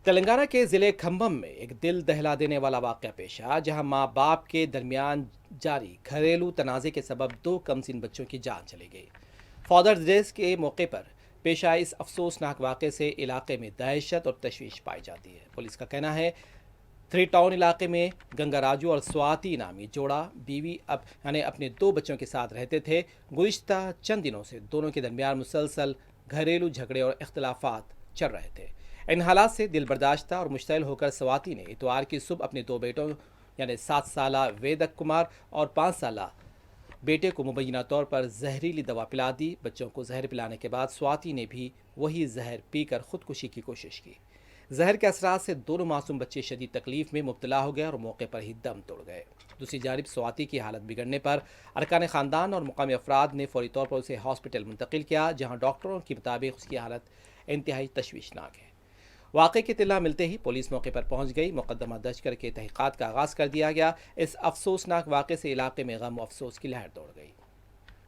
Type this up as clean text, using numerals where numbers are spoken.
تلنگانہ کے ضلع کھمبم میں ایک دل دہلا دینے والا واقعہ پیش آیا، جہاں ماں باپ کے درمیان جاری گھریلو تنازع کے سبب دو کمسن بچوں کی جان چلی گئی۔ فادرز ڈے کے موقع پر پیش آئے اس افسوسناک واقعے سے علاقے میں دہشت اور تشویش پائی جاتی ہے۔ پولیس کا کہنا ہے 3 ٹاؤن علاقے میں گنگا راجو اور سواتی نامی جوڑا بیوی اپنے 2 بچوں کے ساتھ رہتے تھے۔ گزشتہ چند دنوں سے دونوں کے درمیان مسلسل گھریلو جھگڑے اور اختلافات چل رہے تھے۔ ان حالات سے دل برداشتہ اور مشتعل ہو کر سواتی نے اتوار کی صبح اپنے 2 بیٹوں 7 سالہ ویدک کمار اور 5 سالہ بیٹے کو مبینہ طور پر زہریلی دوا پلا دی۔ بچوں کو زہر پلانے کے بعد سواتی نے بھی وہی زہر پی کر خودکشی کی کوشش کی۔ زہر کے اثرات سے دونوں معصوم بچے شدید تکلیف میں مبتلا ہو گئے اور موقع پر ہی دم توڑ گئے۔ دوسری جانب سواتی کی حالت بگڑنے پر ارکان خاندان اور مقامی افراد نے فوری طور پر اسے ہاسپٹل منتقل کیا، جہاں ڈاکٹروں کے مطابق اس کی حالت انتہائی تشویشناک ہے۔ واقعے کی اطلاع ملتے ہی پولیس موقع پر پہنچ گئی، مقدمہ درج کر کے تحقیقات کا آغاز کر دیا گیا۔ اس افسوسناک واقعے سے علاقے میں غم و افسوس کی لہر دوڑ گئی۔